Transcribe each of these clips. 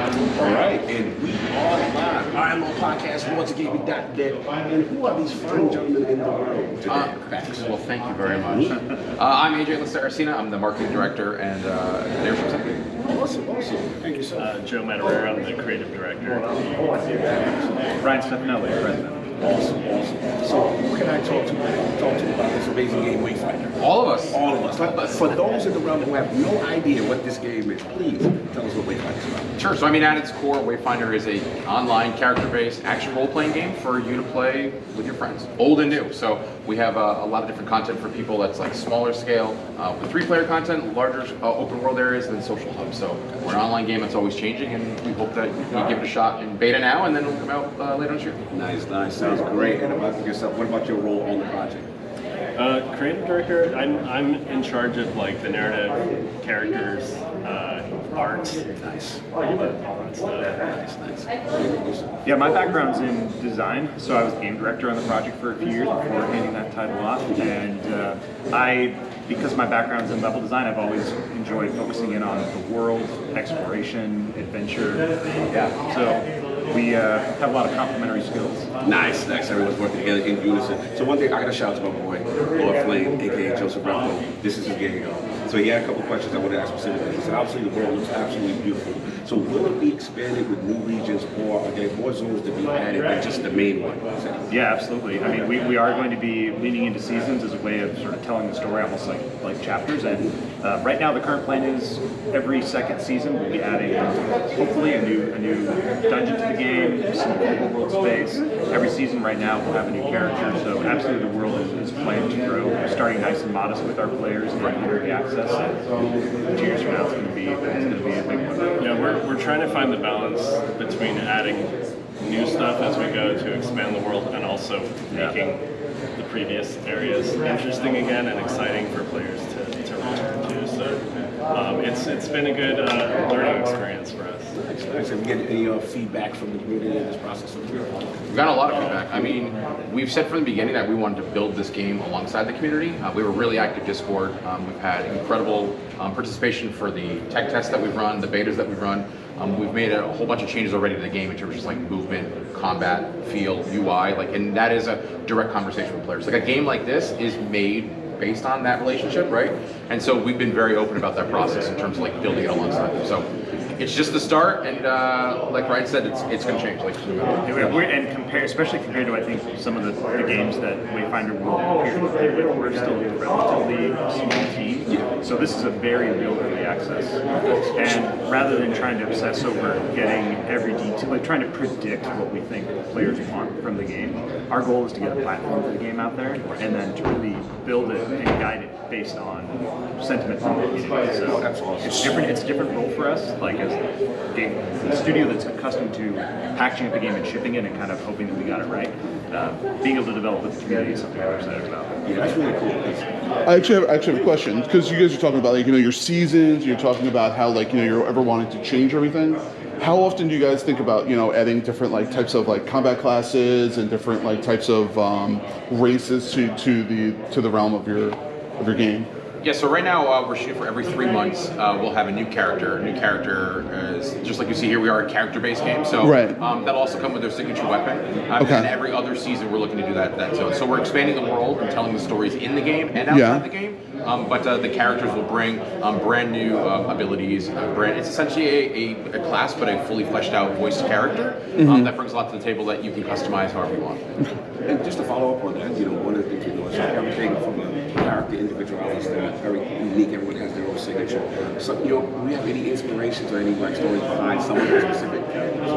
All right, and we are live. Our MMO podcast, RoyaltyGaming.net. And who are these fine gentlemen in the world today? Facts. Well, thank you very much. I'm AJ Laceracina. I'm the marketing director and there's executive. Awesome. Thank you, sir. Joe Matarera, I'm the creative director. Ryan Stefanelli, president. Awesome. So who can I talk to about this amazing game, Wayfinder? All of us. But for those in the realm who have no idea what this game is, please tell us what Wayfinder is about. Sure. So I mean, at its core, Wayfinder is a online character-based action role-playing game for you to play with your friends, old and new. So we have a lot of different content for people that's like smaller scale, with 3-player content, larger open world areas, and then social hubs. So we're an online game that's always changing, and we hope that you can give it a shot in beta now, and then it'll come out later this year. Nice. Sounds great. And about yourself, what about your role on the project? Creative director, I'm in charge of like the narrative, characters, art. Nice. All that stuff. Nice. Yeah, my background's in design, so I was game director on the project for a few years before handing that title off. And because my background's in level design, I've always enjoyed focusing in on the world, exploration, adventure. Yeah, so we have a lot of complementary skills. Nice. Everyone's working together in unison. So one thing I gotta shout out to my boy, Lord Flame, aka Joseph Rocco. This is his game. So he had a couple questions I wanted to ask specifically. He said, obviously the world looks absolutely beautiful. So will it be expanded with new regions, or are there more zones to be added than just the main one? Yeah, absolutely. I mean, we are going to be leaning into seasons as a way of sort of telling the story almost like chapters. And right now the current plan is every second season we'll be adding hopefully a new dungeon to the game, some open world space. Every season right now we'll have a new character. So absolutely the world is planned to grow. We're starting nice and modest with our players and getting early access. And 2 years from now it's going to be a big one. Yeah, we're trying to find the balance between adding new stuff as we go to expand the world and also making the previous areas interesting again and exciting for players to return to. So it's been a good learning experience for us. Nice. Have you get any feedback from the community in this process? We've got a lot of feedback. I mean, we've said from the beginning that we wanted to build this game alongside the community. We were really active Discord. We've had incredible participation for the tech tests that we've run, the betas that we've run. We've made a whole bunch of changes already to the game in terms of just like movement, combat, feel, UI, and that is a direct conversation with players. Like a game like this is made based on that relationship, right? And so we've been very open about that process in terms of like building it alongside them. So it's just the start, and like Ryan said, it's going to change. Especially compared to I think some of the games that Wayfinder will appear to play with, we're still a relatively small team. So this is a very real early access, and rather than trying to obsess over getting every detail, like trying to predict what we think players want from the game, our goal is to get a platform for the game out there, and then to really build it and guide it based on sentiment from the community. So that's awesome. It's a different role for us, like as a studio that's accustomed to packaging up the game and shipping it and kind of hoping that we got it right. Being able to develop with the community is something I'm excited about. Yeah, that's really cool. I actually have a question, because you guys are talking about your seasons. You're talking about how you're ever wanting to change everything. How often do you guys think about adding different types of combat classes and different types of races to the realm of your game? Yeah, so right now we're shooting for every 3 months. We'll have a new character. New character is just like you see here. We are a character-based game, so that'll also come with their signature weapon. And every other season we're looking to do that zone. So we're expanding the world and telling the stories in the game and outside the game. But the characters will bring brand new abilities. It's essentially a class, but a fully fleshed out voiced character that brings a lot to the table that you can customize however you want. And just to follow up on that, one of the things is everything from a character individuality that's very unique. Everyone has their own signature. So, do we have any inspirations or any stories behind some of the specific characters?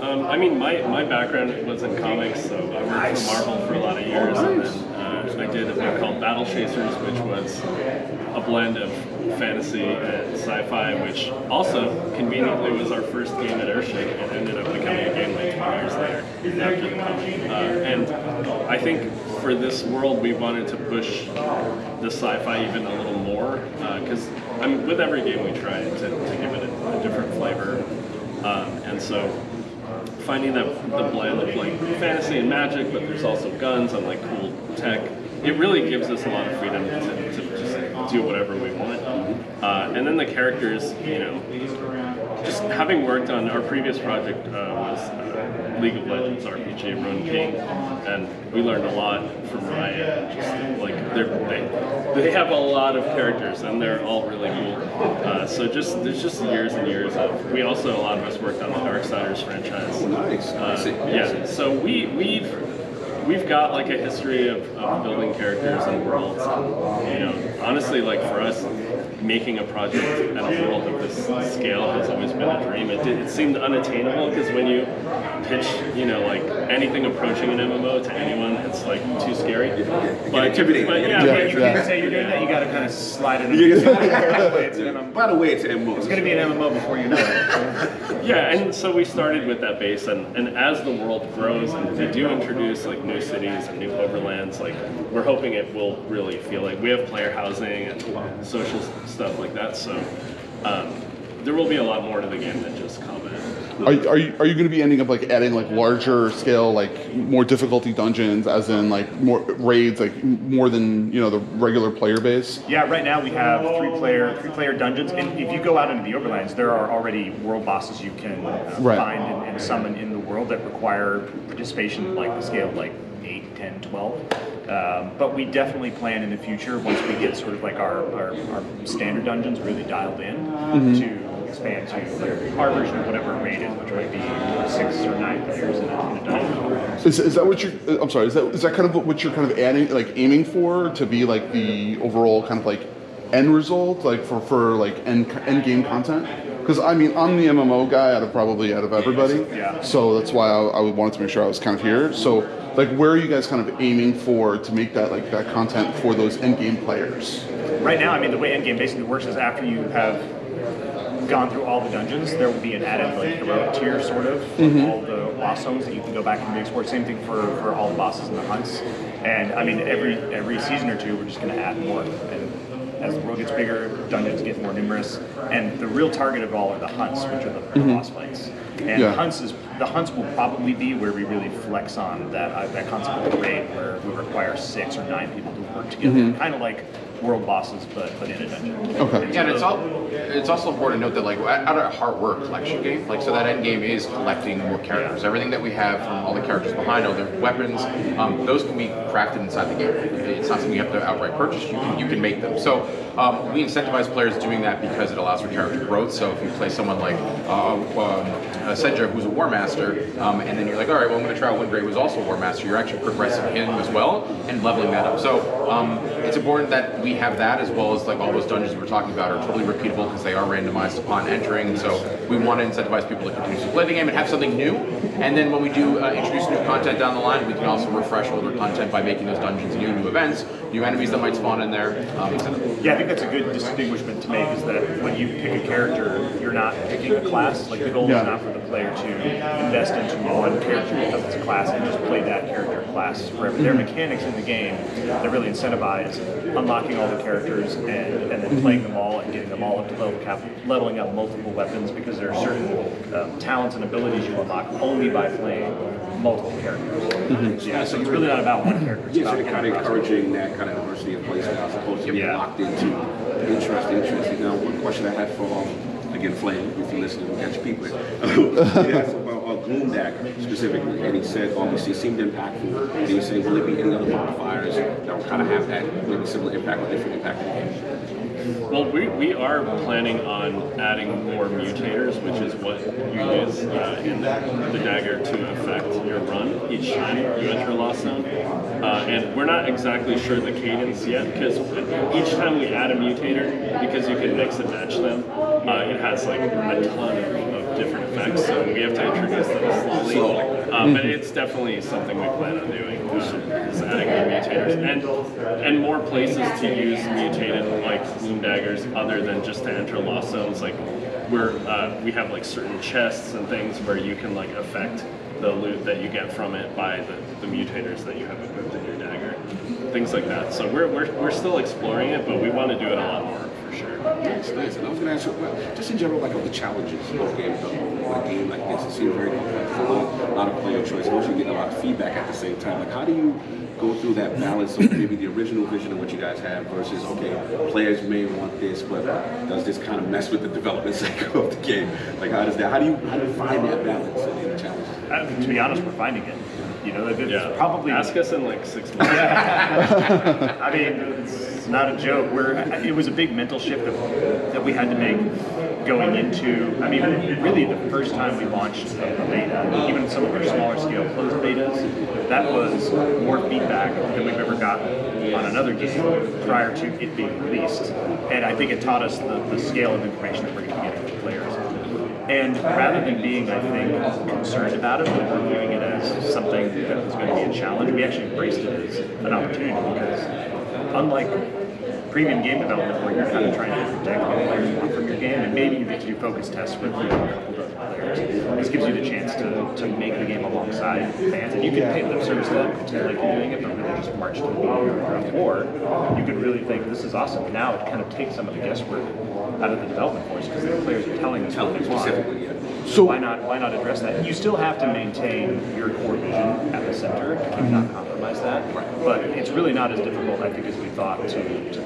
I mean, my background was in comics, so I worked for Marvel for a lot of years, and then I did a book called Battle Chasers, which was a blend of fantasy and sci-fi, which also conveniently was our first game at Airship and ended up becoming a game like 20 years later after the comic. And I think for this world we wanted to push the sci-fi even a little more, because with every game we try to give it a different flavor, and so finding the blend of fantasy and magic, but there's also guns and cool tech. It really gives us a lot of freedom to just do whatever we want. And then the characters, just having worked on our previous project was League of Legends RPG Rune King, and we learned a lot from Riot. Just like they have a lot of characters, and they're all really cool. So there's just years and years of. We also, a lot of us worked on the Darksiders franchise. Nice. Yeah. So we've got like a history of building characters and worlds. You know, honestly, like for us, making a project and a world of this scale has always been a dream. It seemed unattainable because when you pitch, you know, like anything approaching an MMO to anyone, it's like too scary. But intimidating. But yeah, Yeah, you can't say you're doing that. You got to kind of slide it. By the way, it's an MMO. It's going to be an MMO before you know it. Yeah, and so we started with that base, and as the world grows and they do introduce like new cities and new overlands, like we're hoping it will really feel like we have player housing and social stuff like that. So there will be a lot more to the game than just combat. Are you going to be ending up like adding like larger scale, like more difficulty dungeons, as in like more raids, like more than, you know, the regular player base? Yeah, right now we have three player dungeons, and if you go out into the overlands, there are already world bosses you can find and summon in the world that require participation like the scale of like 8, 10, 12. But we definitely plan in the future, once we get sort of like our standard dungeons really dialed in, to expand to like our version of whatever raid is, which might be 6 or 9 players in a dungeon. Is that what you're? I'm sorry. Is that kind of what you're kind of aiming for, to be like the overall kind of like end result, like for like end game content? Because I mean, I'm the MMO guy out of everybody. Yeah. So that's why I wanted to make sure I was kind of here. So like, where are you guys kind of aiming for to make that like that content for those end game players? Right now, I mean, the way endgame basically works is after you have gone through all the dungeons, there will be an added like heroic tier sort of all the lost zones that you can go back and explore. Same thing for all the bosses and the hunts. And I mean, every season or two, we're just going to add more. And as the world gets bigger, dungeons get more numerous, and the real target of all are the hunts, which are the boss fights. And the hunts will probably be where we really flex on that concept of a raid, where we require 6 or 9 people to work together, kind of like world bosses, but in a dungeon. Okay. Yeah, and it's also important to note that like at our heart, we're a collection game. Like, so that end game is collecting more characters. Everything that we have from all the characters behind, all the weapons, those can be crafted inside the game. It's not something you have to outright purchase. You can make them. So we incentivize players doing that because it allows for character growth. So if you play someone like Sedja, who's a War Master, and then you're like, all right, well, I'm going to try out Wingrave, who's also a War Master. You're actually progressing him as well and leveling that up. So it's important that we have that, as well as like all those dungeons we were talking about are totally repeatable because they are randomized upon entering. And so we want to incentivize people to continue to play the game and have something new. And then when we do introduce new content down the line, we can also refresh older content by making those dungeons new events, new enemies that might spawn in there, etc. Yeah, I think that's a good distinguishment to make, is that when you pick a character, you're not picking a class. Like, the goal is not for the player to invest into one character because it's a class and just play that character class forever. There are mechanics in the game that really incentivize unlocking all the characters and then playing them all and getting them all up to level cap, leveling up multiple weapons, because there are certain talents and abilities you unlock only by playing multiple characters. Yeah, so it's really not about one character. It's So about kind of encouraging that kind of diversity of playstyle as opposed to being locked into interesting. Now, one question I had for again, Flame, if you're listening, we got your people here. He asked about Gloom Dagger specifically, and he said, obviously, it seemed impactful. And he was saying, will there be any other modifiers that will kind of have that maybe similar impact or different impact in the game? Well, we are planning on adding more mutators, which is what you use in the dagger to affect your run each time you enter a lost zone. And we're not exactly sure the cadence yet, because each time we add a mutator, because you can mix and match them, it has like a ton of different effects, so we have to introduce them slowly. But it's definitely something we plan on doing, is adding more mutators. And more places to use mutated, like Gloom Daggers, other than just to enter lost zones. Like, we have like certain chests and things where you can like affect the loot that you get from it by the mutators that you have equipped in your dagger, things like that. So we're still exploring it, but we want to do it a lot more for sure. Nice. And I was going to ask you, just in general, like, of the challenges of games, a game like this, it seems very complex, a lot of player choice, and also you get a lot of feedback at the same time. Like, how do you go through that balance of maybe the original vision of what you guys have versus, okay, players may want this, but does this kind of mess with the development cycle of the game? Like, how does that? How do you find that balance in the challenges? To be honest, we're finding it. You know, it's probably. Ask us in like 6 months. I mean, it's not a joke. It was a big mental shift that we had to make going into. I mean, really, the first time we launched a beta, even some of our smaller scale closed betas, that was more feedback than we've ever gotten on another game prior to it being released. And I think it taught us the scale of information that we're going to be getting from players. And rather than being, I think, concerned about it, or viewing it as something that was going to be a challenge, we actually embraced it as an opportunity because unlike premium game development where you're kind of trying to protect what players want from your game, and maybe you get to do focus tests with a couple dozen players, this gives you the chance to make the game alongside fans. And you can pay lip service to them, pretend like you're doing it, but really just march to the beat of your drum. Or you could really think, this is awesome. Now it kind of takes some of the guesswork out of the development force because the players are telling us what they want. Specifically, yeah. So why not address that? You still have to maintain your core vision at the center and not compromise that. But it's really not as difficult, I think, as we thought to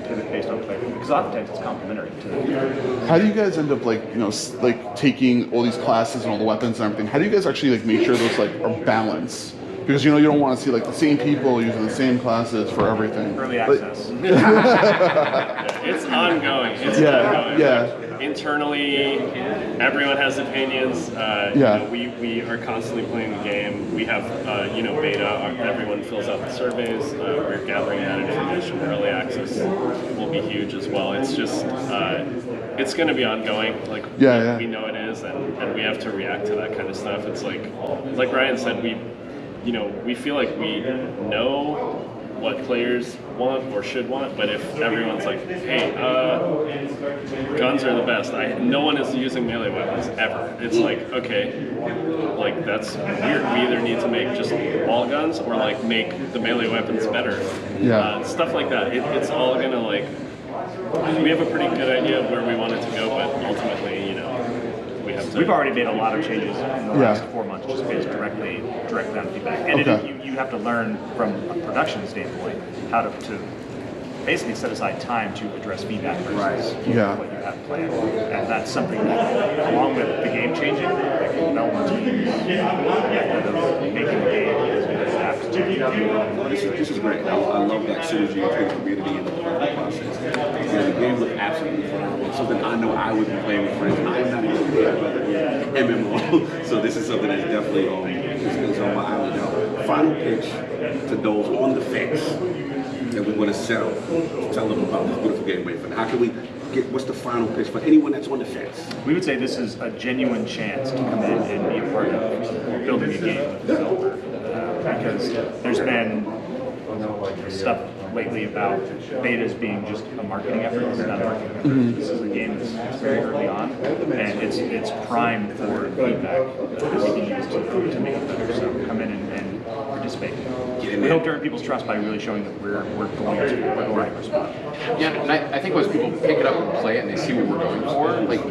pivot based on player because oftentimes it's complementary to. how do you guys end up like taking all these classes and all the weapons and everything? How do you guys actually like make sure those like are balanced? Because you don't want to see like the same people using the same classes for everything. Early access. It's ongoing. It's Yeah, ongoing. yeah. Internally, everyone has opinions. We are constantly playing the game. We have, beta. Everyone fills out the surveys. We're gathering that information. Early access will be huge as well. It's just, it's going to be ongoing. Like Yeah. we know it is, and we have to react to that kind of stuff. It's like Ryan said, we feel like we know what players want or should want, but if everyone's like, hey, guns are the best. No one is using melee weapons ever. It's like, okay, like that's weird. We either need to make just all guns or like make the melee weapons better. Yeah. Stuff like that. It's all gonna like, we have a pretty good idea of where we want it to go, but ultimately, we have to. We've already made a lot of changes in the last 4 months just based directly on feedback. And you have to learn from a production standpoint how to basically set aside time to address feedback versus what you have planned. And that's something that, along with the game changing, like the development team, making the game is going to adapt to. This is great. I love that synergy between the community and the development process. The game looked absolutely phenomenal. Something I know I would be playing with friends. I am not even playing MMO, so this is something that's definitely it's on my island now. Final pitch to those on the fence that we want to sell. Tell them about this beautiful game, Wayfinder. How can we get? What's the final pitch for anyone that's on the fence? We would say this is a genuine chance to come in and be a part of building a game with the developer. Because there's been stuff lately about betas being just a marketing effort. It's not a marketing effort. This is a game that's very early on, and it's primed for feedback that we can use to make it better. So come in and participate. We hope to earn people's trust by really showing that we're going to respond. Yeah, and I think as people pick it up and play it and they see what we're going for, like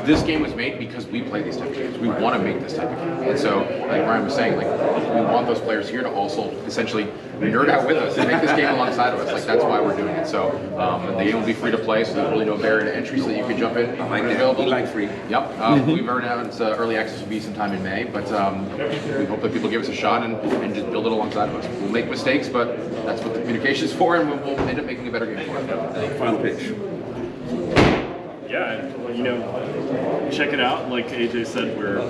this game was made because we play these type of games. We want to make this type of game. And so, like Ryan was saying, like we want those players here to also essentially nerd out with us and make this game alongside of us. Like that's why we're doing it. So the game will be free to play, so there's really no barrier to entry, so that you can jump in. Like that. We like free. Yep. We've announced early access will be sometime in May, but we hope that people give us a shot and just build it alongside of us. We'll make mistakes, but that's what the communication is for, and we'll end up making a better game for it. Final pitch. Yeah, check it out. Like AJ said, we're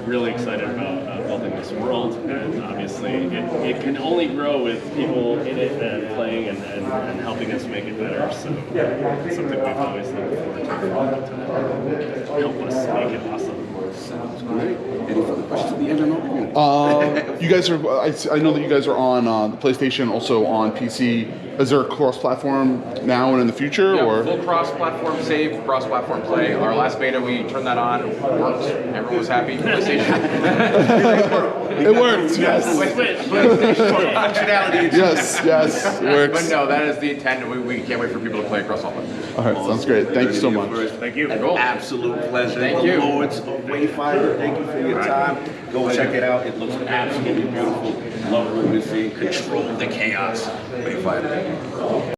really excited about building this world, and obviously it can only grow with people in it and playing and helping us make it better. So it's something we've always looked forward to for a long time. Help us make it awesome. Sounds great. Any further questions to the MMO community? You guys are. I know that you guys are on the PlayStation, also on PC. Is there a cross-platform now and in the future, Yeah, or full cross-platform save, cross-platform play. Our last beta, we turned that on, it worked. Everyone was happy. PlayStation. it worked? Yes. Functionality. Yes, it works. But no, that is the intent. We can't wait for people to play across all platforms. All right, sounds great. Thank you so much. Thank you. Cool. Absolute pleasure. Thank you. Lords of Wayfinder, thank you for your time. Go check it out. It looks absolutely beautiful. Love what we're seeing. Control the chaos. Wayfinder.